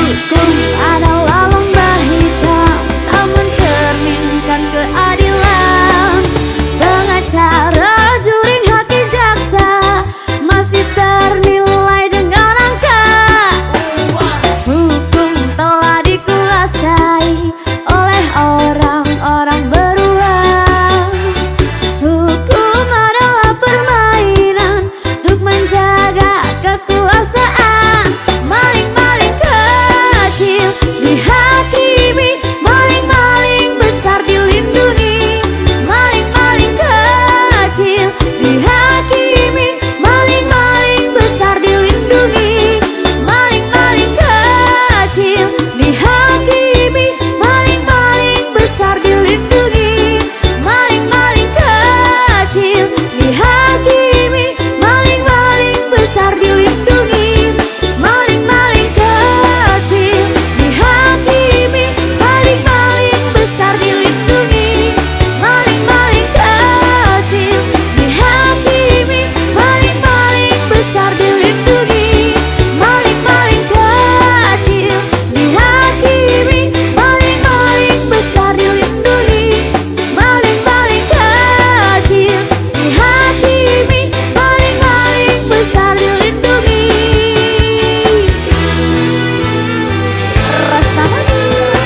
Hukum adalah lomba hitam, tak mencerminkan keadilan. Pengacara, juri, hakim, jaksa masih ternilai dengan angka. Hukum telah dikuasai oleh orang-orang beruang. Hukum adalah permainan untuk menjaga kekuasaan. Maling-maling kecil dihakimi, maling-maling besar dilindungi. Maling-maling kecil dihakimi, maling-maling besar dilindungi. Maling-maling kecil dihakimi, maling-maling besar dilindungi. Maling-maling kecil dihakimi, maling-maling besar dilindungi. Maling-maling kecil dihakimi, maling-maling besar dilindungi. Maling-maling kecil dihakimi, maling-maling besar dilindungi. Maling-maling kecil dihakimi, maling-maling besar dilindungi. Maling-maling kecil dihakimi, maling-maling besar dilindungi. Rasta manis,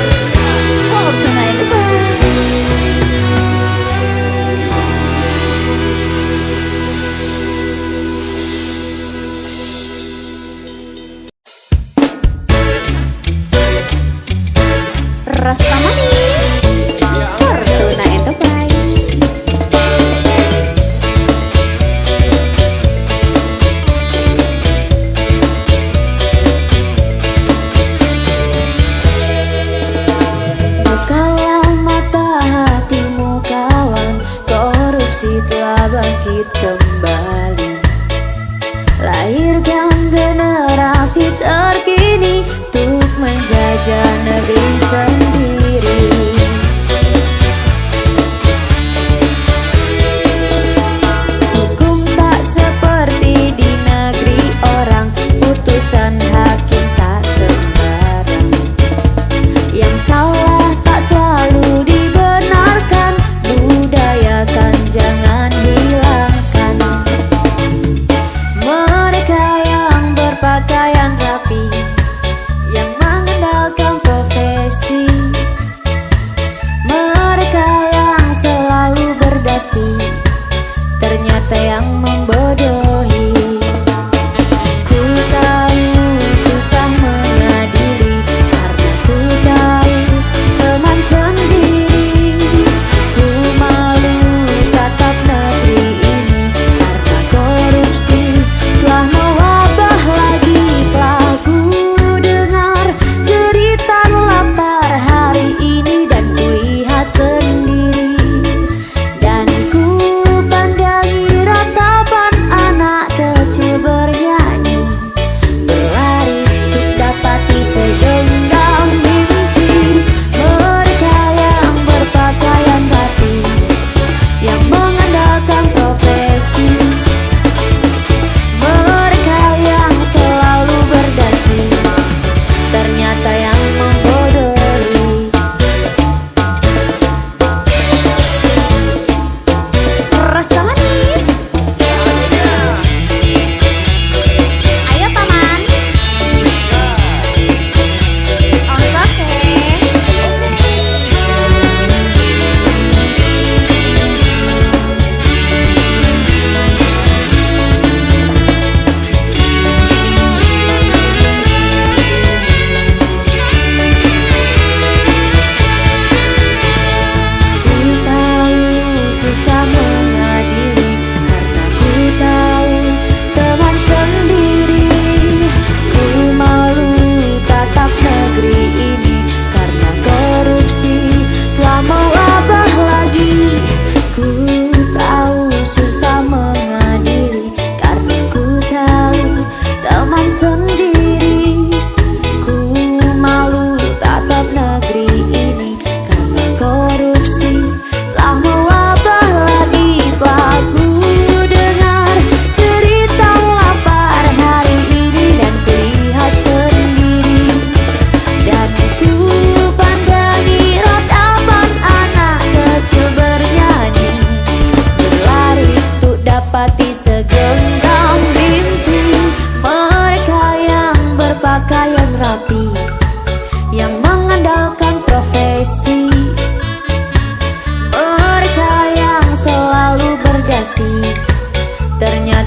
Fortuna in the Rasta manis, Fortuna Enterprise. Bukalah mata hatimu kawan, korupsi telah bangkit kembali. Lahirkan generasi terkini untuk menjajah negeri sendiri. Hukum tak seperti di negeri orang, putusan hakim tak sembarang. Yang salah tak selalu dibenarkan, budayakan jangan hilangkan. Mereka yang berpakaian rapi, yang mengandalkan profesi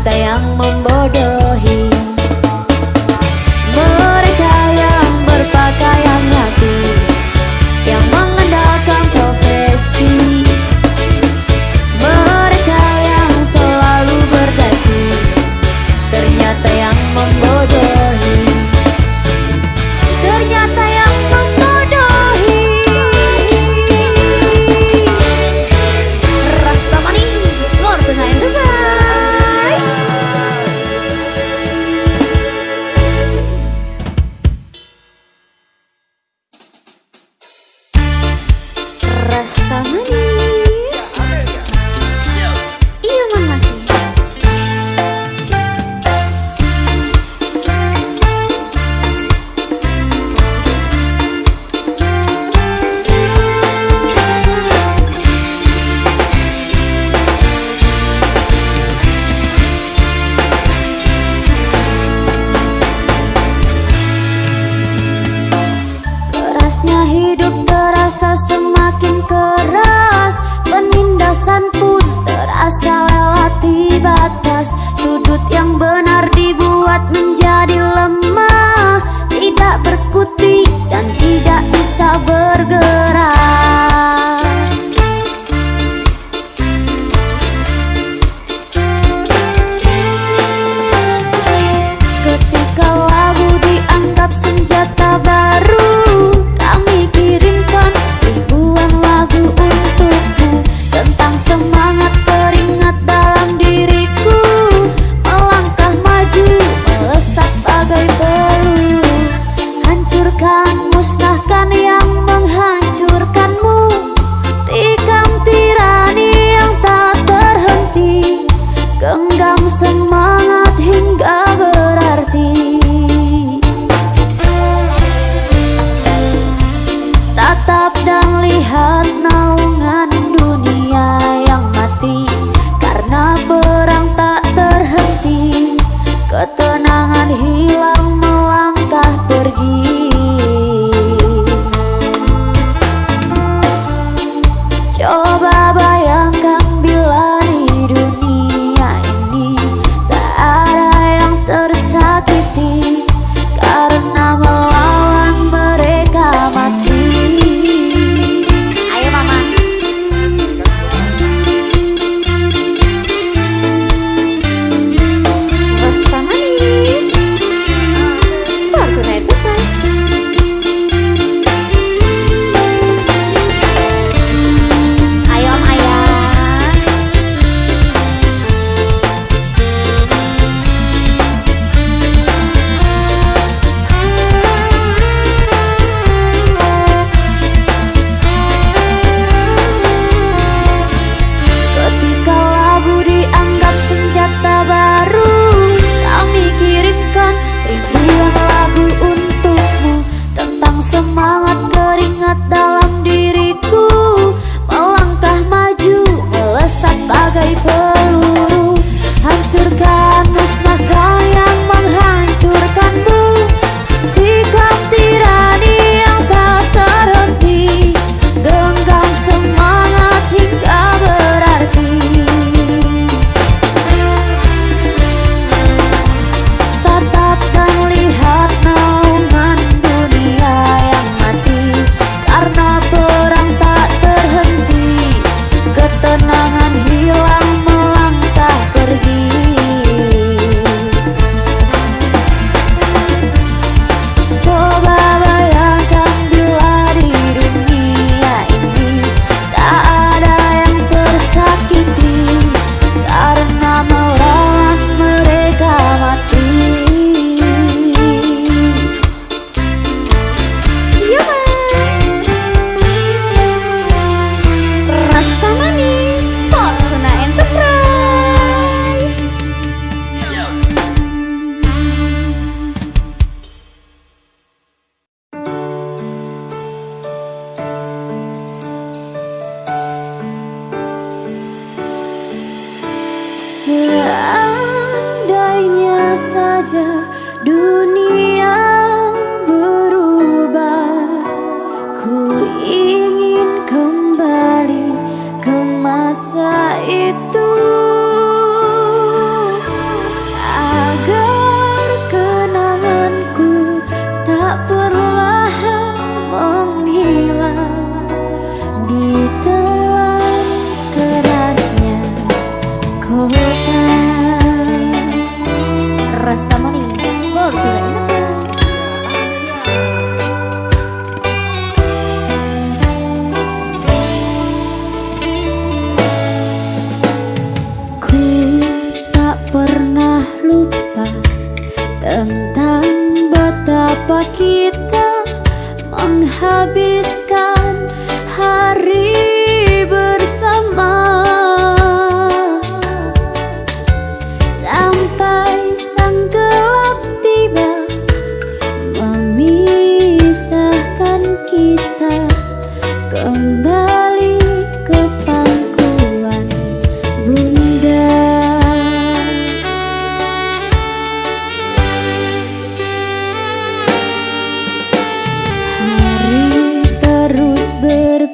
ternyata yang membodohi. Mereka yang berpakaian rapi, yang mengandalkan profesi, mereka yang selalu berdasi, ternyata yang membodohi. Ternyata yang membodohi. Rasta manis, Fortuna Enterprise. Rasta manis. Iya man masih. Kerasnya hidup terasa semakin keras, penindasan pun terasa lewati batas. Sudut yang benar dibuat menjadi lemah, tidak berkutik dan tidak bisa bergerak. Ketika lagu dianggap senjata baru, kami kirimkan ribuan lagu untukmu, tentang semangat keringat dalam diriku, melangkah maju, melesat bagai peluru, hancurkan, musnahkan yang menghancurkanmu, tikam tirani yang tak terhenti, genggam semangat hingga berarti. Tatap dan lihat naungan dunia yang mati, karena perang tak terhenti, ketenangan hilang melangkah pergi. Coba bayangkan bila di dunia ini tak ada yang tersakiti, karena melawan mereka mati. Ayo mama. Rasta manis, Fortuna Enterprise. Ayo om ayah. Ketika lagu dianggap senjata baru, kami kirimkan ribuan lagu untukmu, tentang semangat keringat dalam diriku, melangkah maju, melesat bagai peluru, hancurkan, musnahkan yang menghancurkanmu, tikam tirani yang tak terhenti, genggam semangat hingga berarti. Tatap dan lihat naungan dunia yang mati, karena perang tak terhenti, ketenangan hilang melangkah pergi. Coba bayangkan bila di dunia ini tak ada yang tersakiti, karena melawan mereka mati. Iya man. Rasta manis, Fortuna Enterprise. Seandainya saja dunia berubah, ku ingin kembali ke masa itu.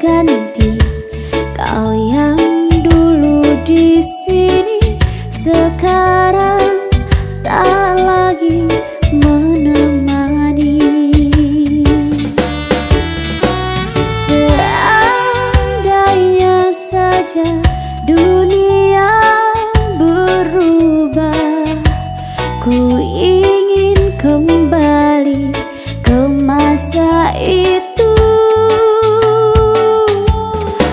berganti. Kau yang dulu di sini sekarang tak lagi menemani. Seandainya saja dunia berubah, ku ingin kembali ke masa itu,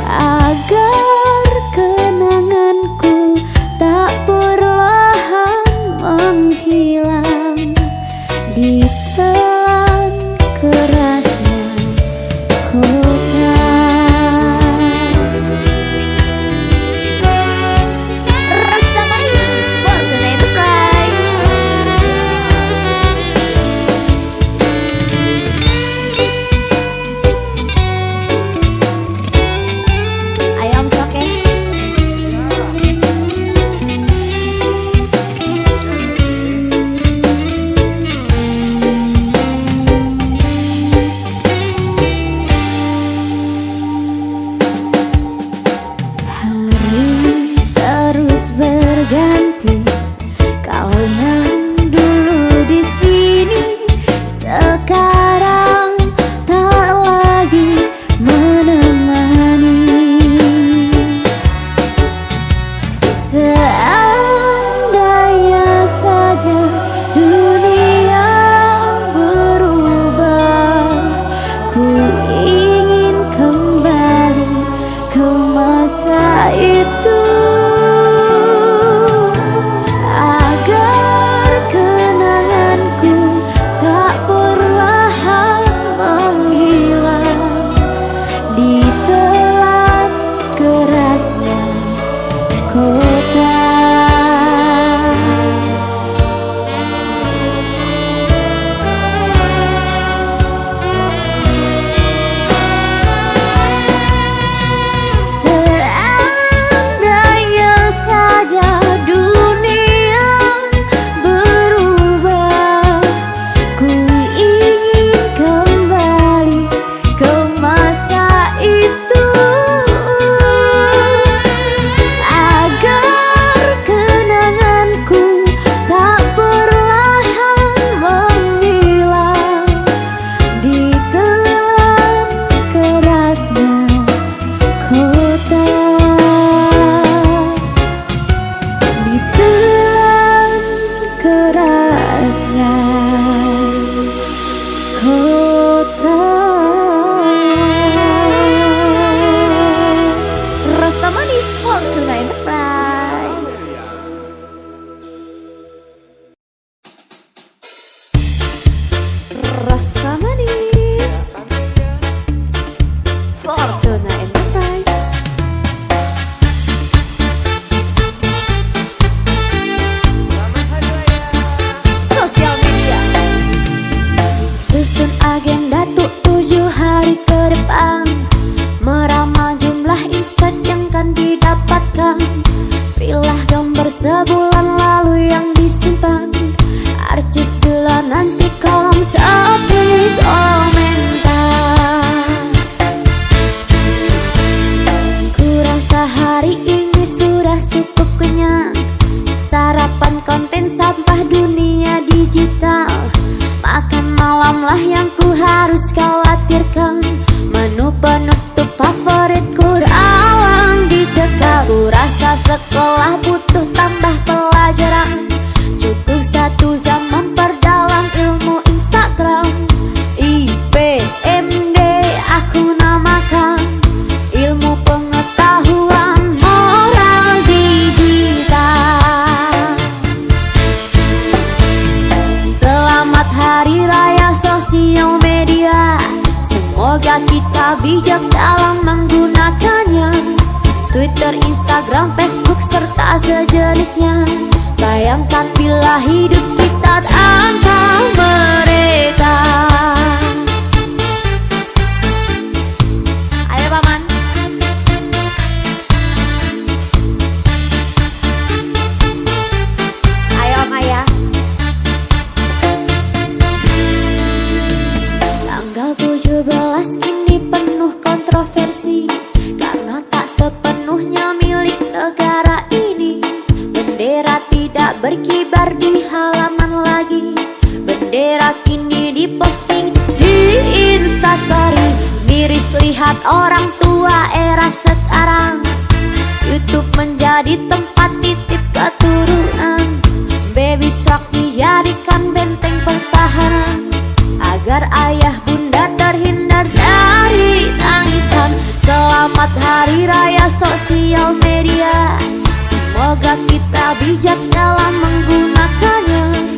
agar kenanganku tak perlahan menghilang ditelan kerasnya kota. Berganti, kau yang dulu di sini sekarang tak lagi menemani. Seandainya saja dunia berubah, ku ingin kembali ke masa itu, Rasa Manis Fortuna Enterprise. Rasa Manis Fortuna Enterprise. Sosial media. Susun agenda tuh 7 hari ke depan, meramal jumlah insight yang kan didapatkan. Pilah gambar sebulan lalu yang disimpan, arsip bila nanti kolom sepi komentar. Kurasa hari ini sudah cukup kenyang, sarapan konten sampah dunia digital. Makan malamlah yang ku harus khawatirkan, menu penutup favoritku alang dicekal. Ku rasa sekolah butuh tambah pelajaran, cukup 1 jam memperdalam ilmu Instagram. IPMD aku namakan, ilmu pengetahuan moral digital. Selamat Hari Raya Sosial Media, semoga kita bijak dalam menggunakannya. Twitter, Instagram, Facebook, serta sejenisnya. Bayangkan bila hidup kita tanpa mereka. Ayo paman. Ayo Maya. Tanggal 17 ini penuh konten kontroversi, karena tak sepenuhnya milik negara ini. Bendera tidak berkibar di halaman lagi, bendera kini diposting di Instastory. Miris lihat orang tua era sekarang, YouTube menjadi tempat titip keturunan. Baby Shark dijadikan benteng pertahanan, agar ayah bunda terhindar dari tangisan. Selamat Hari Raya Sosial Media, semoga kita bijak dalam menggunakannya.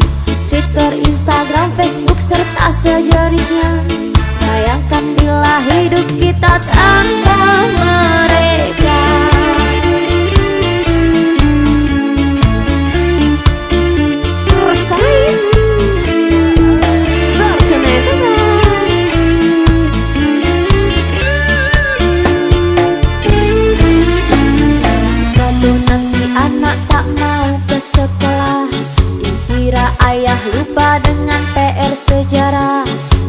Twitter, Instagram, Facebook, serta sejenisnya. Bayangkan bila hidup kita tanpa mereka. Suatu nanti anak tak mau ke sekolah, dikira ayah lupa dengan PR sejarah.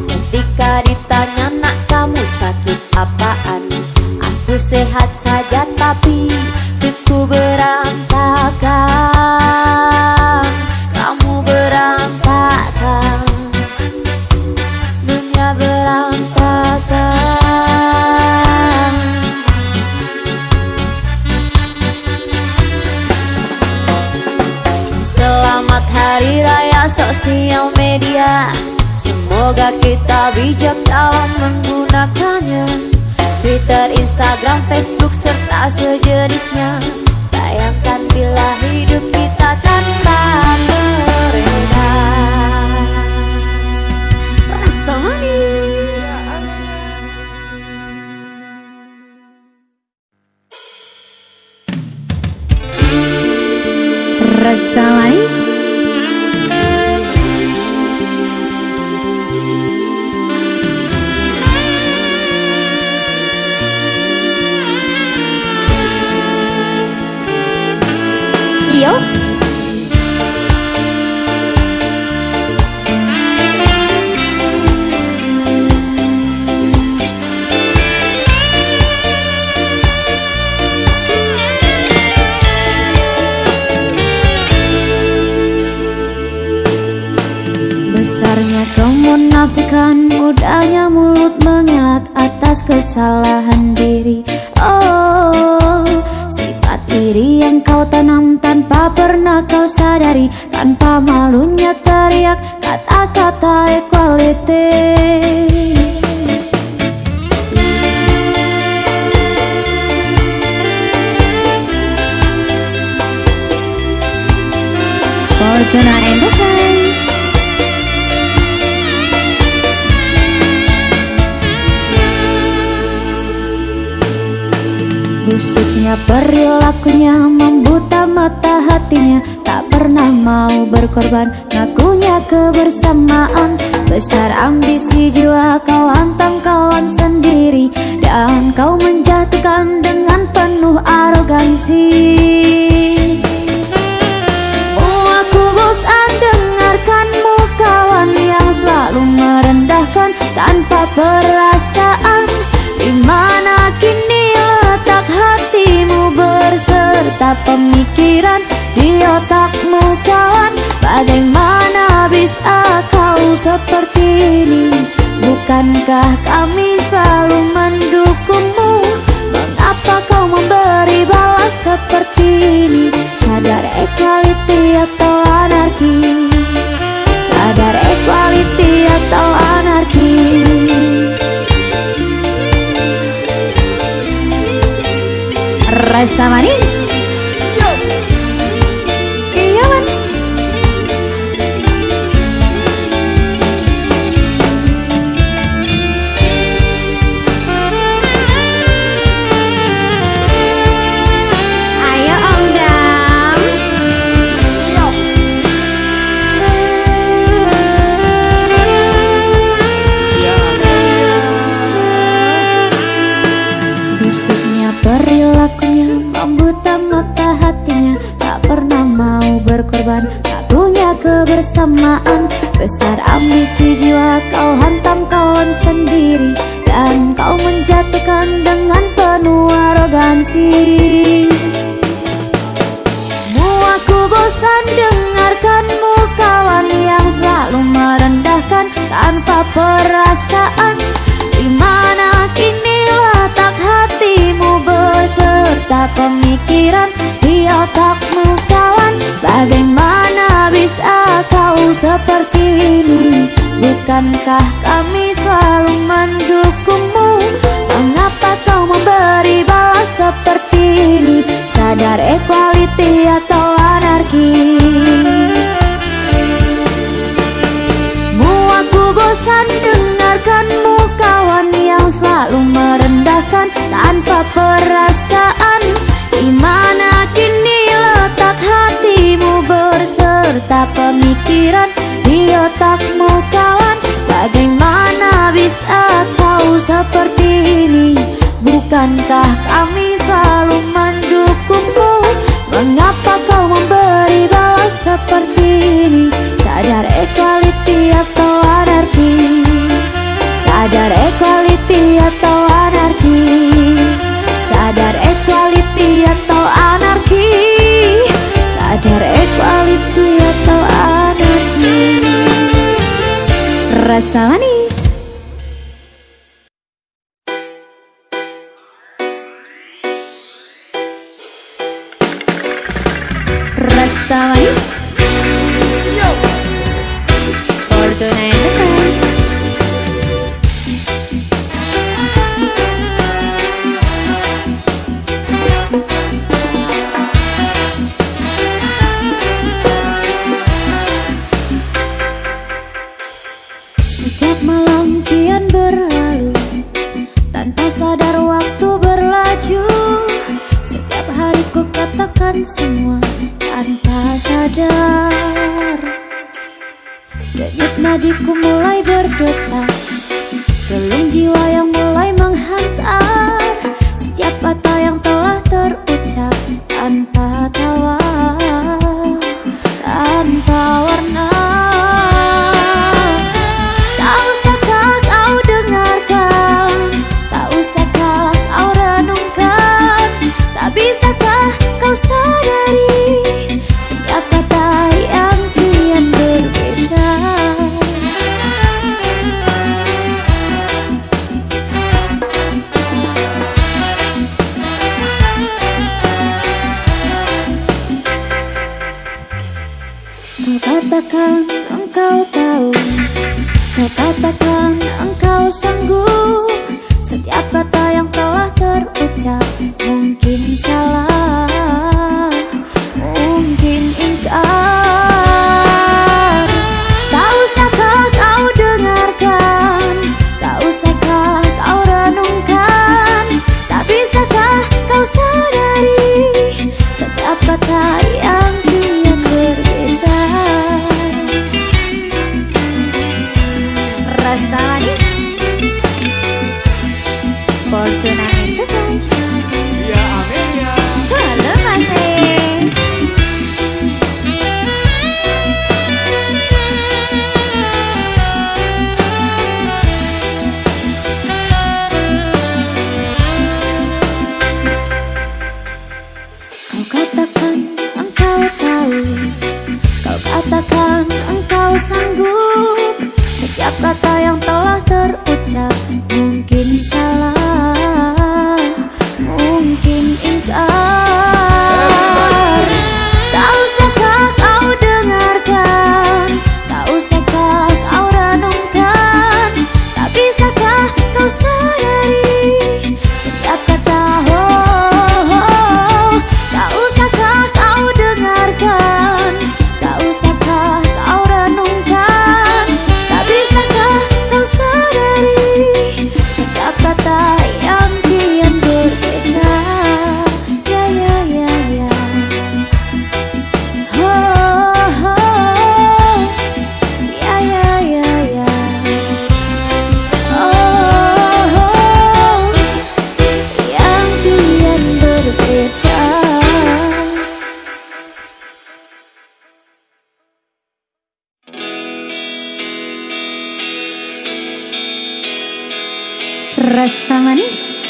Ketika ditanya, nak kamu sakit apaan? Aku sehat saja tapi fitsku berantakan. Kamu berantakan, dunia berantakan. Selamat Hari Raya Sosial Media, semoga kita bijak dalam menggunakannya. Twitter, Instagram, Facebook, serta sejenisnya. Bayangkan bila hidup kita tanpa mereka. Rasta manis. Rasta manis. Yo. Besarnya kemunafikan, mudahnya mulut mengelak atas kesalahan diri. Oh, sifat iri yang kau tanam tanpa pernah kau sadari, tanpa malunya teriak kata-kata equality. Fortuna Enterprise. Busuknya perilakunya membuta mata hatinya, tak pernah mau berkorban, ngakunya kebersamaan. Besar ambisi jiwa kau hantam kawan sendiri, dan kau menjatuhkan dengan penuh arogansi. Oh, aku bosan dengarkanmu kawan yang selalu merendahkan tanpa perasaan. Di mana kini letak hatimu berserta pemikiran di otakmu kawan? Bagaimana bisa kau seperti ini? Bukankah kami selalu mendukungmu? Mengapa kau memberi balas seperti ini? Sadar equality atau anarki? Sadar equality atau anarki? Rasta manis. Iya man. Ayo Om Dams. Busuknya perilakunya membuta mata hatinya, tak pernah mau berkorban, ngakunya kebersamaan. Besar ambisi jiwa kau hantam kawan sendiri, dan kau menjatuhkan kasih. Aku bosan dengarkanmu kawan yang selalu merendahkan tanpa perasaan. Di mana kini letak hatimu beserta pemikiran di otakmu kawan? Bagaimana bisa kau seperti ini? Bukankah kami selalu mendukungmu? Mengapa kau memberi balas seperti ini? Sadar equality atau anarki? Aku bosan dengarkanmu kawan yang selalu merendahkan tanpa perasaan. Di mana kini letak hatimu beserta pemikiran di otakmu kawan? Bagaimana bisa kau seperti ini? Bukankah kami selalu mendukungmu? Mengapa kau memberi balas seperti ini? Sadar equality atau anarki? Sadar equality atau anarki? Sadar equality atau anarki? Sadar equality atau anarki? Rasta manis. Rasta manis. Fortuna Enterprise. Setiap malam kian berlalu tanpa sadar waktu berlaju. Setiap hari ku katakan semua tanpa sadar. Denyut nadiku mulai berdetak, gelung jiwa yang mulai menghantar. Setiap kata yang telah terucap tanpa tawa, tanpa warna. Tak usahkah kau dengarkan, tak usahkah kau renungkan, tak bisakah kau sadari setiap kata yang kian berbeda. Kau katakan engkau tahu, kau katakan engkau sanggup. Setiap kata yang telah terucap mungkin salah, mungkin ingkar. Tak usahkah kau dengarkan, tak usahkah kau renungkan, tak bisakah kau sadari setiap kata yang kian berbeda. Rasta manis. Fortuna Enterprise. Ya amin ya. Halo Mas Kau katakan engkau tahu, kau katakan engkau sanggup. Setiap kata yang telah terucap mungkin salah, mungkin ingkar. Tak usahkah kau dengarkan, tak usahkah kau renungkan, tak bisakah kau sadari setiap kata tak usahkah kau dengarkan, tak usahkah kau renungkan, tak bisakah kau sadari setiap kata yang kian berbeda. Ya ya ya ya. Ya ya ya ya. Yang kian berbeda. Rasa manis.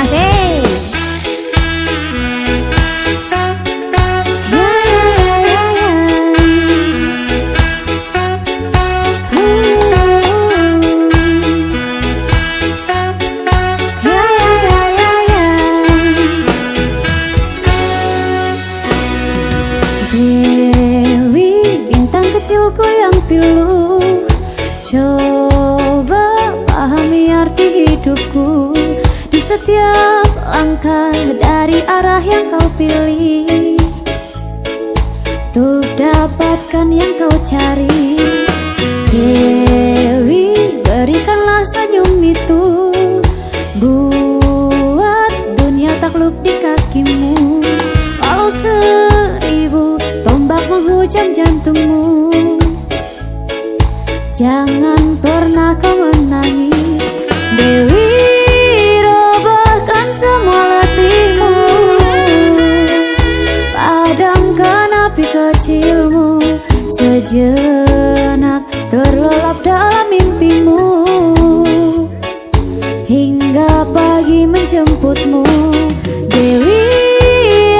kasih. Dewi, bintang kecilku yang pilu, coba pahami arti hidupku. Di setiap langkah dari arah yang kau pilih, untuk dapatkan yang kau cari. Dewi, berikanlah senyum itu, buat dunia takluk di kakimu. Walau seribu tombak menghujam jantungmu, jangan pernah kau menangis. Dewi, robohkan semua letihmu, padamkan api kecilmu. Sejenak terlelap dalam mimpimu, hingga pagi menjemputmu. Dewi,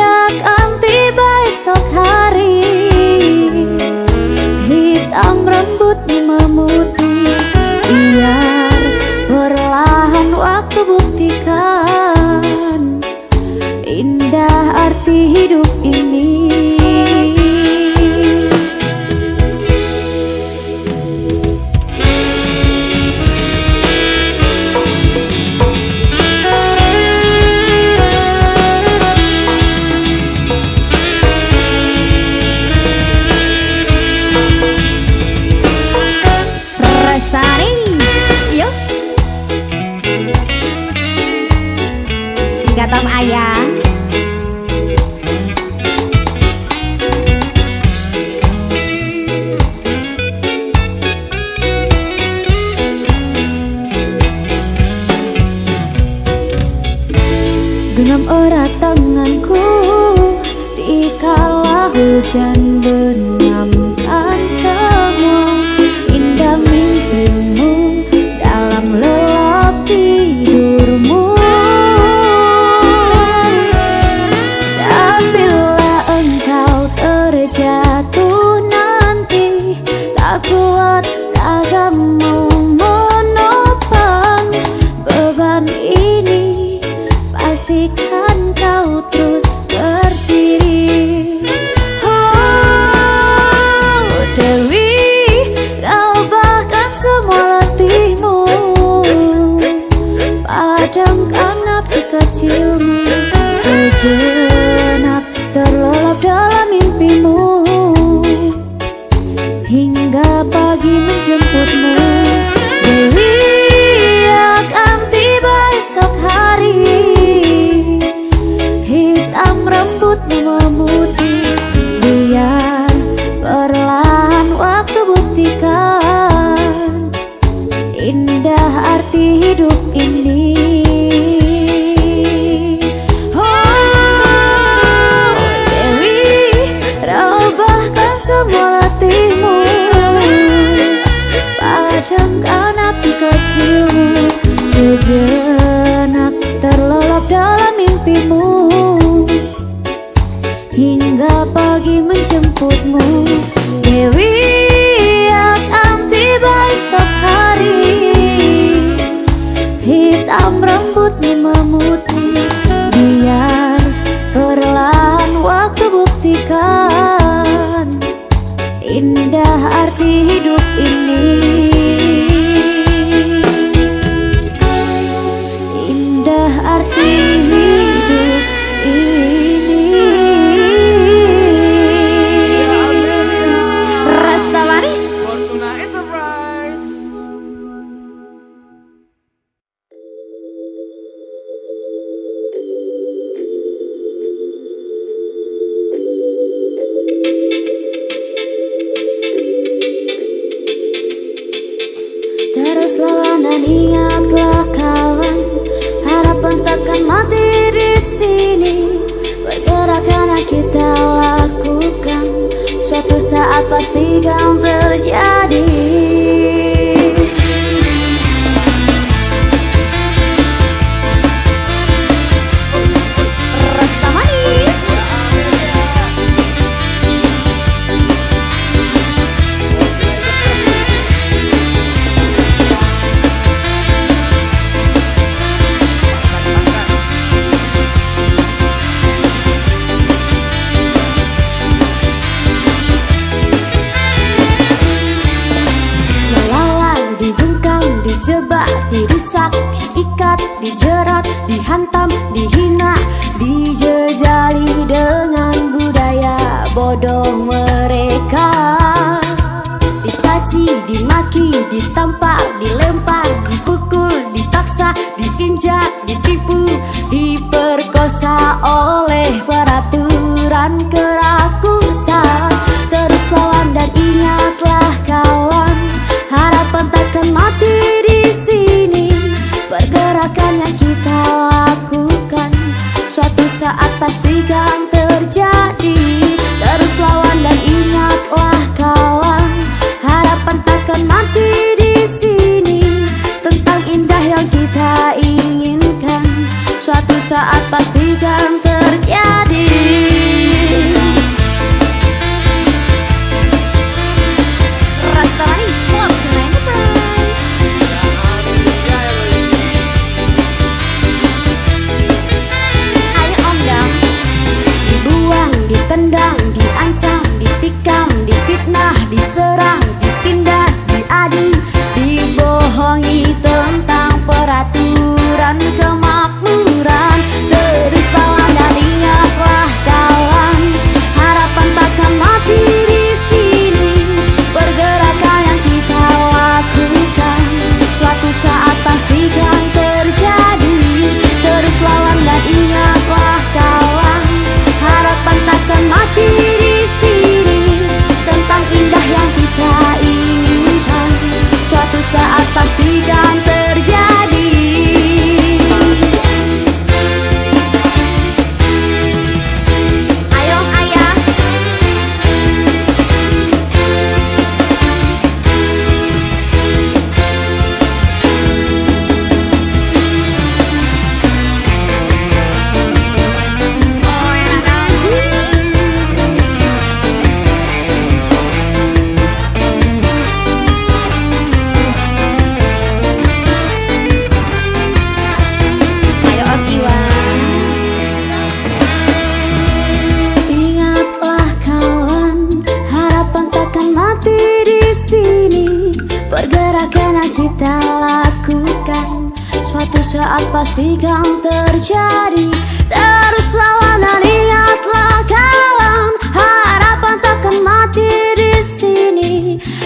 akan tiba esok hari, hitam rambutmu memutih. Biar perlahan waktu buktikan indah arti hidup ini. Singkatan ayah. Genggam erat tanganku dikala hujan benamkan semua indah mimpimu dalam lelap tidurmu. Dan bila engkau terjatuh nanti, tak kuat tagamu menopang beban ini, pastikan kau terus berdiri. Oh Dewi, rebahkan semua letihmu, padamkan api kecilmu. Sejenak terlelap dalam mimpimu, hingga pagi menjemputmu. Dewi, akan tiba esok hari, hitam rambutmu memutih. Biar perlahan waktu buktikan indah arti hidup ini. Oh Dewi, rebahkan semua letihmu, padamkan api kecilmu. Sejenak terlelap dalam mimpimu, hingga pagi menjemputmu. Dewi, akan tiba esok hari, hitam rambutmu memutih. Biar perlahan waktu buktikan indah arti hidup ini. Indah arti hidup ini. Rasta Manis. Fortuna Enterprise. Terus lawan dan ingatlah kawan, harapan takkan mati di sini. Bergerak karena kita lakukan, suatu saat pasti kan terjadi. diperkosa oleh peraturan kerakusan. Terus lawan dan ingatlah kawan, harapan takkan mati di sini. Pergerakan yang kita lakukan suatu saat pasti kan terjadi. Terus lawan dan ingatlah kawan, harapan takkan mati di sini. Tentang indah yang kita inginkan suatu saat pasti kan terjadi. Rastamani Sport Enterprise. Ayo om dong. Dibuang, ditendang, diancam, ditikam, difitnah, diserang, ditindas, diadu, dibohongi tentang peraturan kemakmuran. Terus lawan dan ingatlah kawan, harapan takkan mati di sini. Pergerakan yang kita lakukan suatu saat pasti kan terjadi. Terus lawan dan ingatlah kawan, harapan takkan mati di sini. Tentang indah yang kita inginkan suatu saat pasti kan terjadi. Ayo ayah. Oh enak aja. Ayo Om Iwan. Ingatlah kawan, harapan takkan mati di sini. Pergerakan yang kita lakukan suatu saat pasti kan terjadi. Terus lawan dan ingatlah kawan, harapan takkan mati di sini.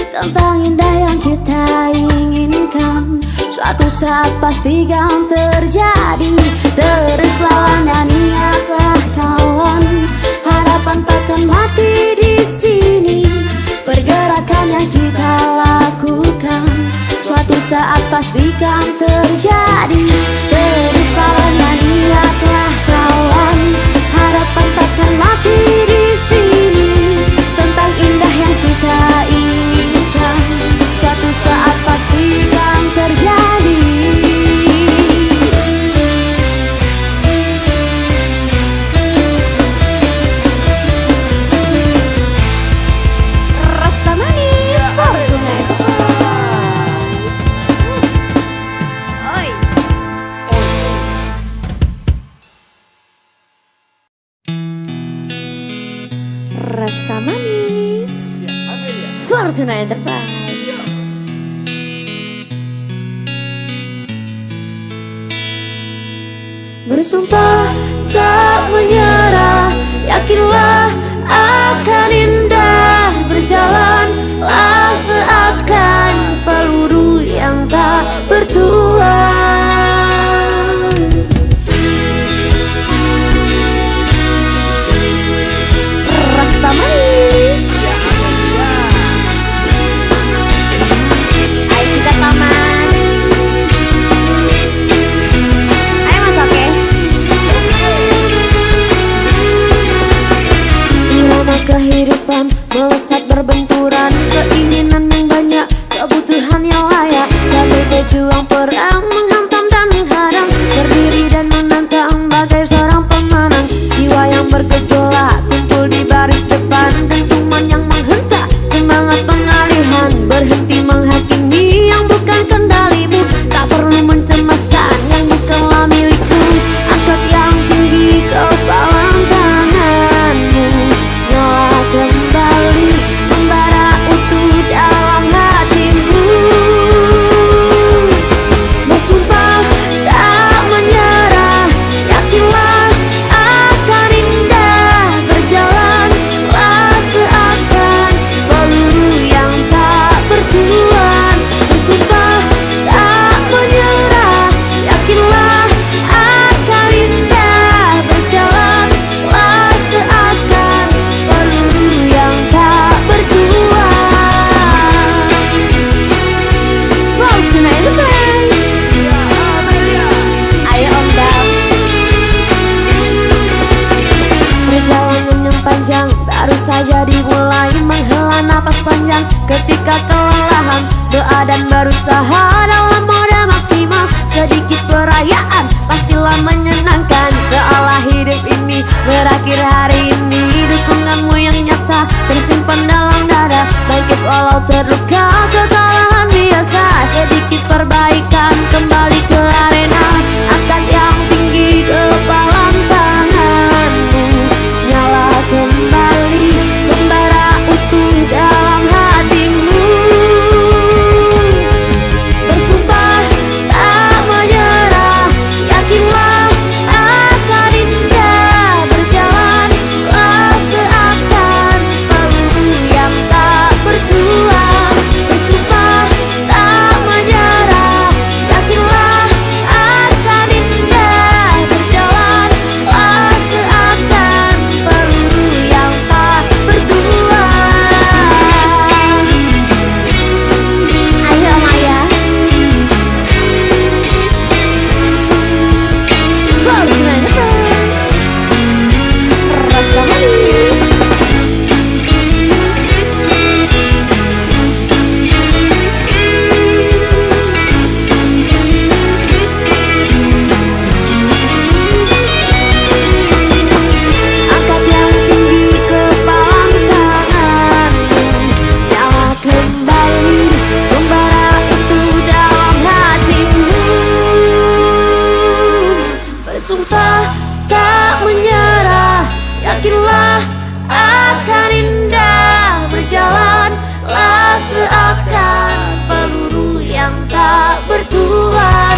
Tentang indah yang kita inginkan suatu saat pasti kan terjadi. Terus lawan dan ingatlah kawan, harapan takkan mati di sini. Pergerakan yang kita lakukan suatu saat pasti kan terjadi. Terus lawan dan ingatlah kawan, harapan takkan mati di sini. Tentang indah yang kita inginkan suatu saat pasti kan terjadi. Rastamani Sport Enterprise. Oi. Rastamanis Fortuna Enterprise. Bersumpah tak menyerah, yakinlah akan indah. Berjalanlah seakan peluru yang tak bertuan. Rastamanis. Ayo sikat paman. Ayo mas oke. baru saja dimulai, menghela napas panjang ketika kelelahan. Doa dan berusaha dalam mode maksimal, sedikit perayaan pastilah menyenangkan. Seolah hidup ini berakhir hari ini, dukunganmu yang nyata tersimpan dalam dada. Bangkit walau terluka, kekalahan biasa, sedikit perbaikan kembali ke arena. Angkat yang tinggi kepalang tanganmu, nyala kembali membara utuh dalam hatimu. Bersumpah tak menyerah, yakinlah akan indah, berjalanlah seakan peluru yang tak bertuan. Bersumpah tak menyerah, yakinlah akan indah, berjalanlah seakan peluru yang tak bertuan. Ayo Maya, rasa manis. Angkat yang tinggi kepalang tanganmu, nyala kembali membara itu dalam hatimu. Bersumpah tak menyerah, yakinlah akan indah, berjalanlah seakan peluru yang tak bertuan.